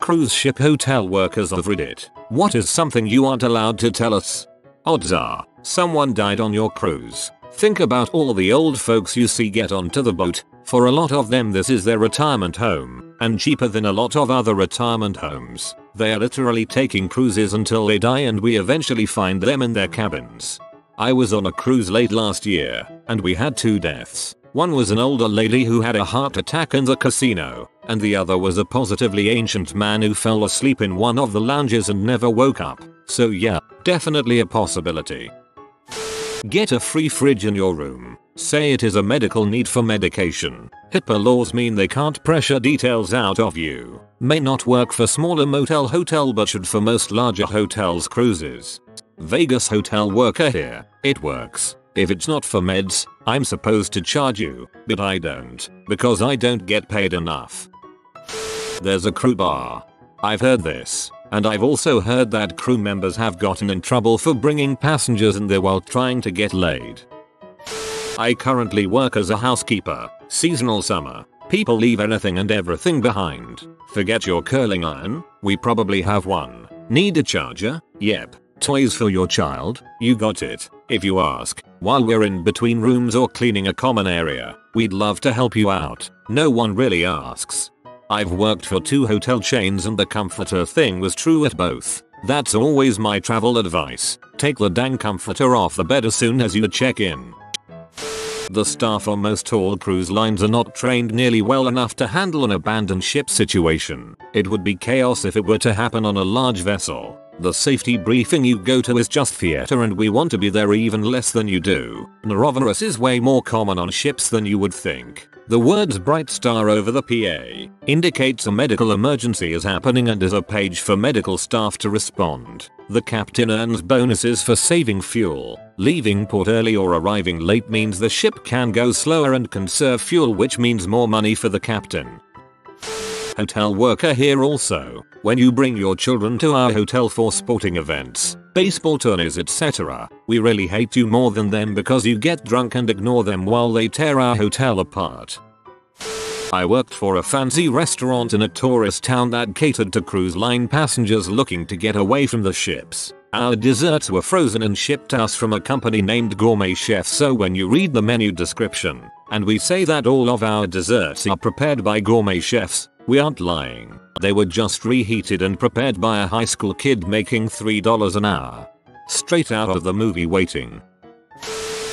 Cruise ship hotel workers of Reddit, what is something you aren't allowed to tell us? Odds are, someone died on your cruise. Think about all the old folks you see get onto the boat. For a lot of them this is their retirement home, and cheaper than a lot of other retirement homes. They are literally taking cruises until they die and we eventually find them in their cabins. I was on a cruise late last year, and we had 2 deaths. One was an older lady who had a heart attack in the casino, and the other was a positively ancient man who fell asleep in one of the lounges and never woke up. So yeah, definitely a possibility. Get a free fridge in your room. Say it is a medical need for medication. HIPAA laws mean they can't pressure details out of you. May not work for smaller hotel but should for most larger hotels cruises. Vegas hotel worker here. It works. If it's not for meds, I'm supposed to charge you, but I don't, because I don't get paid enough. There's a crew bar. I've heard this, and I've also heard that crew members have gotten in trouble for bringing passengers in there while trying to get laid. I currently work as a housekeeper. Seasonal summer. People leave anything and everything behind. Forget your curling iron? We probably have one. Need a charger? Yep. Toys for your child? You got it. If you ask, while we're in between rooms or cleaning a common area, we'd love to help you out. No one really asks. I've worked for 2 hotel chains and the comforter thing was true at both. That's always my travel advice. Take the dang comforter off the bed as soon as you check in. The staff on most tall cruise lines are not trained nearly well enough to handle an abandoned ship situation. It would be chaos if it were to happen on a large vessel. The safety briefing you go to is just theater and we want to be there even less than you do. Norovirus is way more common on ships than you would think. The words bright star over the PA indicates a medical emergency is happening and is a page for medical staff to respond. The captain earns bonuses for saving fuel. Leaving port early or arriving late means the ship can go slower and conserve fuel, which means more money for the captain. Hotel worker here also. When you bring your children to our hotel for sporting events, baseball tourneys etc., we really hate you more than them because you get drunk and ignore them while they tear our hotel apart. I worked for a fancy restaurant in a tourist town that catered to cruise line passengers looking to get away from the ships. Our desserts were frozen and shipped to us from a company named Gourmet Chef, so when you read the menu description, and we say that all of our desserts are prepared by gourmet chefs, we aren't lying. They were just reheated and prepared by a high school kid making $3 an hour. Straight out of the movie Waiting.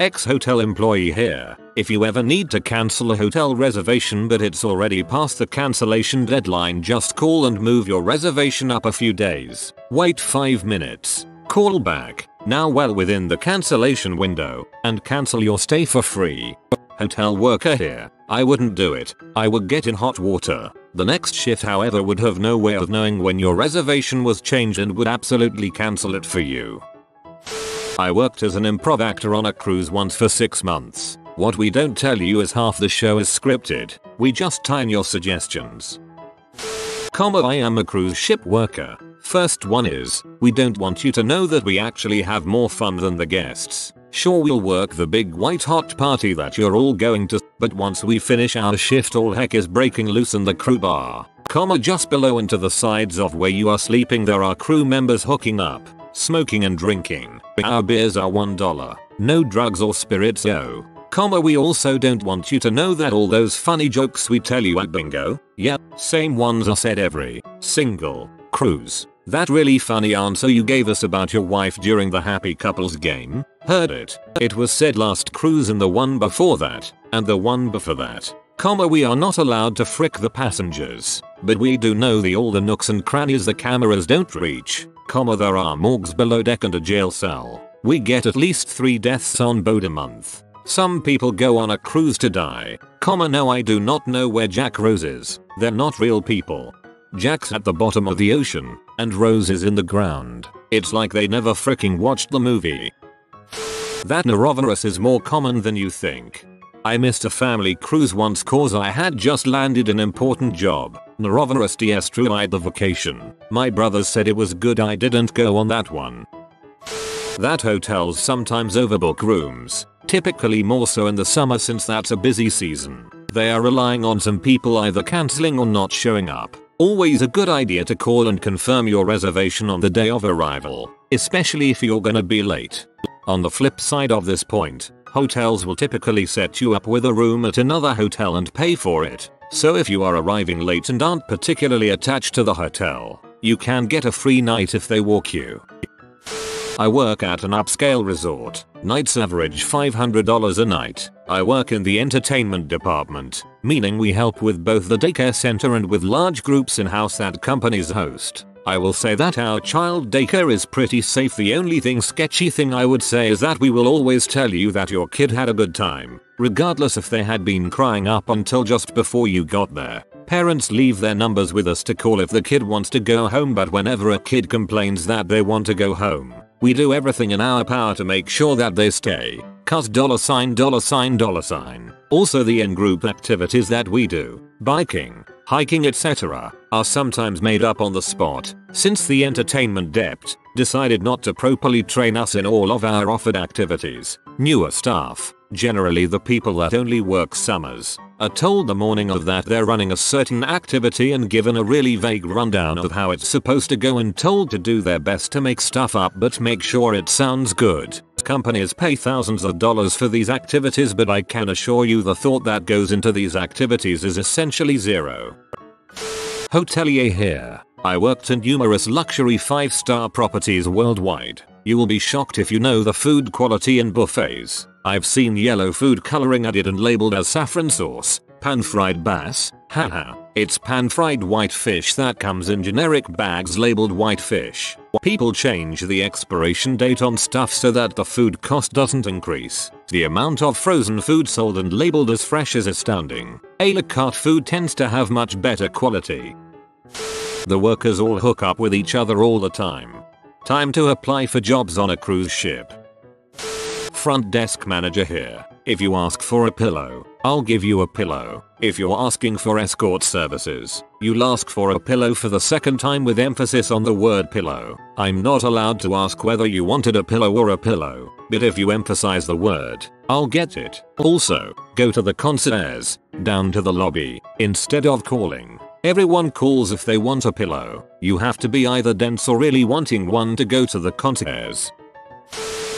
Ex-hotel employee here. If you ever need to cancel a hotel reservation but it's already past the cancellation deadline, just call and move your reservation up a few days. Wait 5 minutes. Call back, now well within the cancellation window, and cancel your stay for free. Hotel worker here. I wouldn't do it. I would get in hot water. The next shift however would have no way of knowing when your reservation was changed and would absolutely cancel it for you. I worked as an improv actor on a cruise once for 6 months. What we don't tell you is half the show is scripted. We just time your suggestions. I am a cruise ship worker. First one is, we don't want you to know that we actually have more fun than the guests. Sure, we'll work the big white hot party that you're all going to, but once we finish our shift all heck is breaking loose in the crew bar. Just below and to the sides of where you are sleeping there are crew members hooking up, smoking and drinking. Our beers are $1. No drugs or spirits yo. We also don't want you to know that all those funny jokes we tell you at bingo, yep, same ones are said every single cruise. That really funny answer you gave us about your wife during the happy couples game? Heard it. It was said last cruise and the one before that, and the one before that. We are not allowed to frick the passengers, but we do know all the nooks and crannies the cameras don't reach. There are morgues below deck and a jail cell. We get at least 3 deaths on board a month. Some people go on a cruise to die. No, I do not know where Jack Rose is. They're not real people. Jack's at the bottom of the ocean, and Rose is in the ground. It's like they never fricking watched the movie. That norovirus is more common than you think. I missed a family cruise once cause I had just landed an important job. Norovirus destroyed the vacation. My brothers said it was good I didn't go on that one. That hotels sometimes overbook rooms, typically more so in the summer since that's a busy season. They are relying on some people either cancelling or not showing up. Always a good idea to call and confirm your reservation on the day of arrival, especially if you're gonna be late. On the flip side of this point, hotels will typically set you up with a room at another hotel and pay for it. So if you are arriving late and aren't particularly attached to the hotel, you can get a free night if they walk you. I work at an upscale resort. Nights average $500 a night. I work in the entertainment department, meaning we help with both the daycare center and with large groups in-house that companies host. I will say that our child daycare is pretty safe. The only sketchy thing I would say is that we will always tell you that your kid had a good time, regardless if they had been crying up until just before you got there. Parents leave their numbers with us to call if the kid wants to go home, but whenever a kid complains that they want to go home, we do everything in our power to make sure that they stay. Cause $$. Also, the in-group activities that we do, biking, hiking, etc., are sometimes made up on the spot, since the entertainment depth decided not to properly train us in all of our offered activities. Newer staff, generally the people that only work summers, are told the morning of that they're running a certain activity and given a really vague rundown of how it's supposed to go and told to do their best to make stuff up but make sure it sounds good. Companies pay thousands of dollars for these activities, but I can assure you the thought that goes into these activities is essentially zero. Hotelier here. I worked in numerous luxury 5-star properties worldwide. You will be shocked if you know the food quality in buffets. I've seen yellow food coloring added and labeled as saffron sauce, pan-fried bass, haha. It's pan-fried white fish that comes in generic bags labeled white fish. People change the expiration date on stuff so that the food cost doesn't increase. The amount of frozen food sold and labeled as fresh is astounding. A la carte food tends to have much better quality. The workers all hook up with each other all the time. Time to apply for jobs on a cruise ship. Front desk manager here. If you ask for a pillow, I'll give you a pillow. If you're asking for escort services, you'll ask for a pillow for the second time with emphasis on the word pillow. I'm not allowed to ask whether you wanted a pillow or a pillow, but if you emphasize the word, I'll get it. Also, go to the concierge, down to the lobby, instead of calling. Everyone calls if they want a pillow. You have to be either dense or really wanting one to go to the concierge.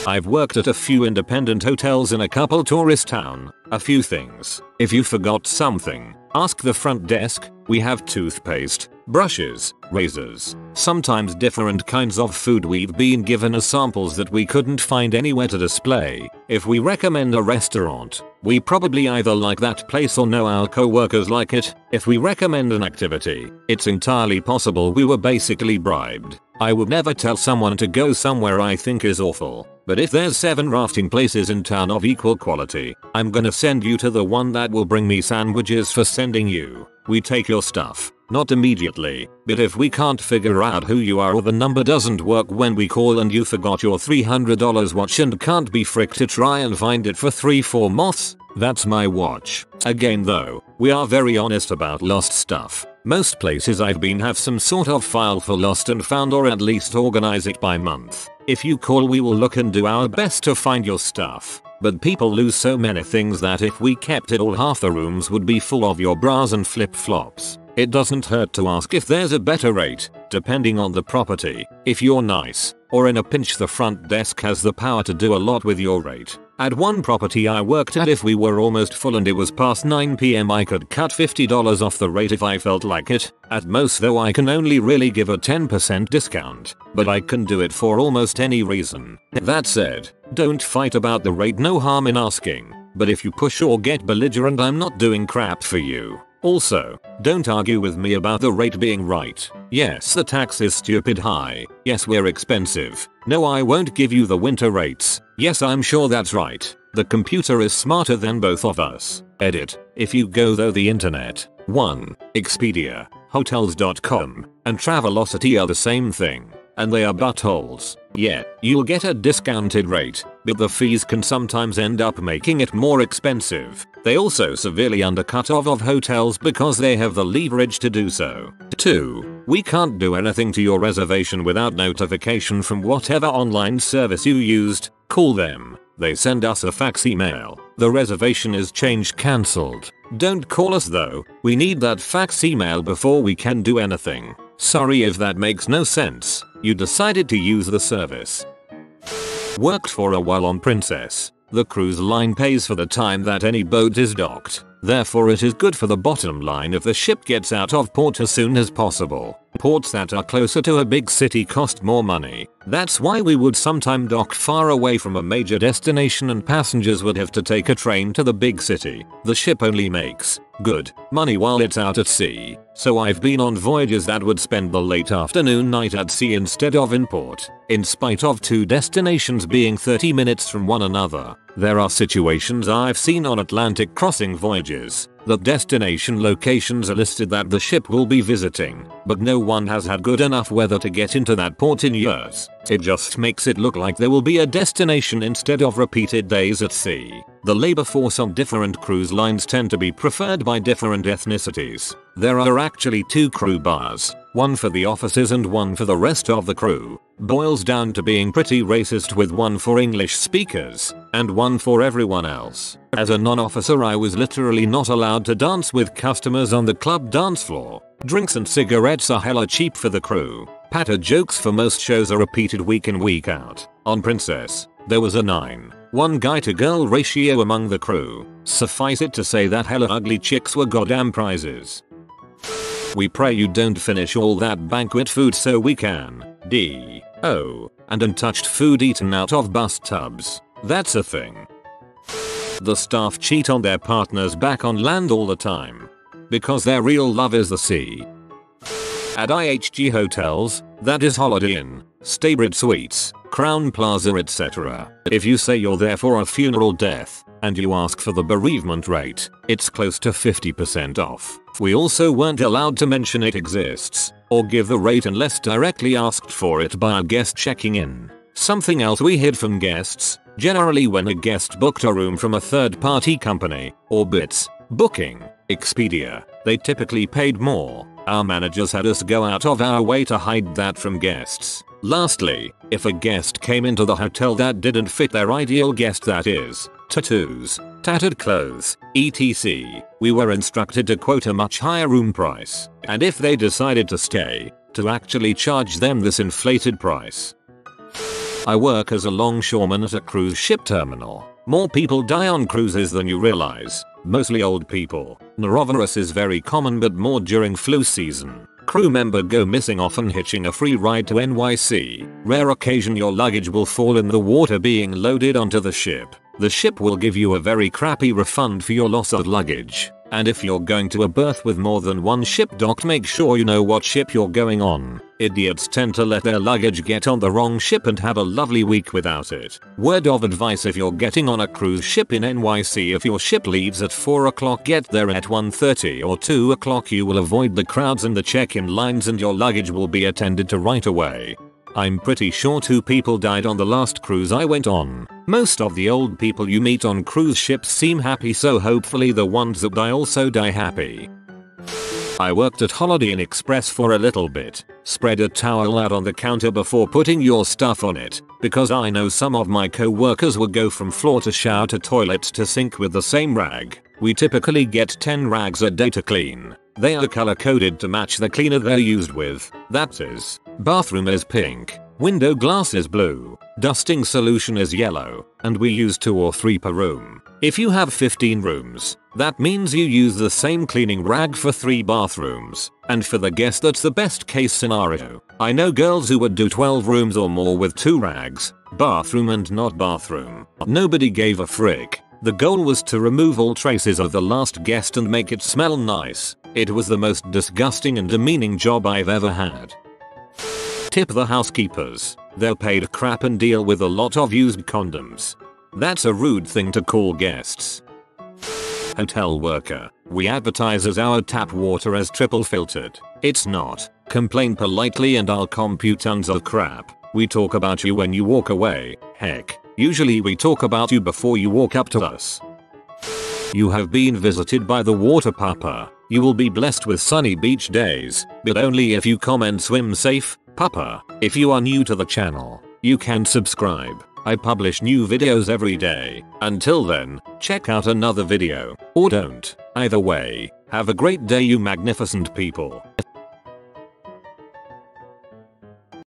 I've worked at a few independent hotels in a couple tourist town. A few things. If you forgot something, ask the front desk. We have toothpaste, brushes, razors, sometimes different kinds of food we've been given as samples that we couldn't find anywhere to display. If we recommend a restaurant, we probably either like that place or know our co-workers like it. If we recommend an activity, it's entirely possible we were basically bribed. I would never tell someone to go somewhere I think is awful, but if there's 7 rafting places in town of equal quality, I'm gonna send you to the one that will bring me sandwiches for sending you. We take your stuff, not immediately, but if we can't figure out who you are or the number doesn't work when we call and you forgot your $300 watch and can't be fricked to try and find it for 3-4 months, that's my watch. Again though, we are very honest about lost stuff. Most places I've been have some sort of file for lost and found, or at least organize it by month. If you call, we will look and do our best to find your stuff. But people lose so many things that if we kept it all, half the rooms would be full of your bras and flip-flops. It doesn't hurt to ask if there's a better rate, depending on the property. If you're nice, or in a pinch, the front desk has the power to do a lot with your rate. At one property I worked at, if we were almost full and it was past 9 PM, I could cut $50 off the rate if I felt like it. At most though, I can only really give a 10% discount, but I can do it for almost any reason. That said, don't fight about the rate, no harm in asking, but if you push or get belligerent, I'm not doing crap for you. Also, don't argue with me about the rate being right. Yes, the tax is stupid high. Yes, we're expensive. No, I won't give you the winter rates. Yes, I'm sure that's right. The computer is smarter than both of us. Edit. If you go though the internet, 1. Expedia, Hotels.com, and Travelocity are the same thing, and they are buttholes. Yeah, you'll get a discounted rate, but the fees can sometimes end up making it more expensive. They also severely undercut of hotels because they have the leverage to do so. 2. We can't do anything to your reservation without notification from whatever online service you used. Call them. They send us a fax email. The reservation is changed, cancelled. Don't call us though. We need that fax email before we can do anything. Sorry if that makes no sense. You decided to use the service. Worked for a while on Princess. The cruise line pays for the time that any boat is docked. Therefore it is good for the bottom line if the ship gets out of port as soon as possible. Ports that are closer to a big city cost more money. That's why we would sometime dock far away from a major destination and passengers would have to take a train to the big city. The ship only makes good money while it's out at sea. So I've been on voyages that would spend the late afternoon night at sea instead of in port. In spite of two destinations being 30 minutes from one another, there are situations I've seen on Atlantic crossing voyages. The destination locations are listed that the ship will be visiting, but no one has had good enough weather to get into that port in years. It just makes it look like there will be a destination instead of repeated days at sea. The labor force on different cruise lines tend to be preferred by different ethnicities. There are actually 2 crew bars, one for the officers and one for the rest of the crew. Boils down to being pretty racist, with one for English speakers and one for everyone else. As a non-officer, I was literally not allowed to dance with customers on the club dance floor. Drinks and cigarettes are hella cheap for the crew. Patter jokes for most shows are repeated week in week out. On Princess, there was a 9:1 guy to girl ratio among the crew. Suffice it to say that hella ugly chicks were goddamn prizes. We pray you don't finish all that banquet food so we can and untouched food eaten out of bus tubs. That's a thing. The staff cheat on their partners back on land all the time because their real love is the sea. At IHG hotels, that is Holiday Inn, Staybridge Suites, Crown Plaza, etc. If you say you're there for a funeral death and you ask for the bereavement rate, it's close to 50% off. We also weren't allowed to mention it exists or give the rate unless directly asked for it by a guest checking in. Something else we hid from guests, generally when a guest booked a room from a third-party company or Bits, Booking, Expedia, they typically paid more. Our managers had us go out of our way to hide that from guests. Lastly, if a guest came into the hotel that didn't fit their ideal guest, that is, tattoos, tattered clothes, etc., we were instructed to quote a much higher room price, and if they decided to stay, to actually charge them this inflated price. I work as a longshoreman at a cruise ship terminal. More people die on cruises than you realize, mostly old people. Norovirus is very common, but more during flu season. Crew member go missing, often hitching a free ride to NYC. Rare occasion your luggage will fall in the water being loaded onto the ship. The ship will give you a very crappy refund for your loss of luggage. And if you're going to a berth with more than one ship docked, make sure you know what ship you're going on. Idiots tend to let their luggage get on the wrong ship and have a lovely week without it. Word of advice: if you're getting on a cruise ship in NYC, if your ship leaves at 4 o'clock, get there at 1:30 or 2 o'clock. You will avoid the crowds and the check-in lines, and your luggage will be attended to right away. I'm pretty sure 2 people died on the last cruise I went on. Most of the old people you meet on cruise ships seem happy, so hopefully the ones that die also die happy. I worked at Holiday Inn Express for a little bit. Spread a towel out on the counter before putting your stuff on it, because I know some of my co-workers will go from floor to shower to toilet to sink with the same rag. We typically get 10 rags a day to clean. They are color coded to match the cleaner they're used with. That is, bathroom is pink, window glass is blue, dusting solution is yellow, and we use 2 or 3 per room. If you have 15 rooms, that means you use the same cleaning rag for 3 bathrooms. And for the guest, that's the best case scenario. I know girls who would do 12 rooms or more with 2 rags, bathroom and not bathroom. Nobody gave a frick. The goal was to remove all traces of the last guest and make it smell nice. It was the most disgusting and demeaning job I've ever had. Tip the housekeepers. They're paid crap and deal with a lot of used condoms. That's a rude thing to call guests. Hotel worker. We advertise as our tap water as triple filtered. It's not. Complain politely and I'll compute tons of crap. We talk about you when you walk away. Heck, usually we talk about you before you walk up to us. You have been visited by the water papa. You will be blessed with sunny beach days, but only if you comment "swim safe, papa." If you are new to the channel, you can subscribe. I publish new videos every day. Until then, check out another video. Or don't. Either way, have a great day you magnificent people.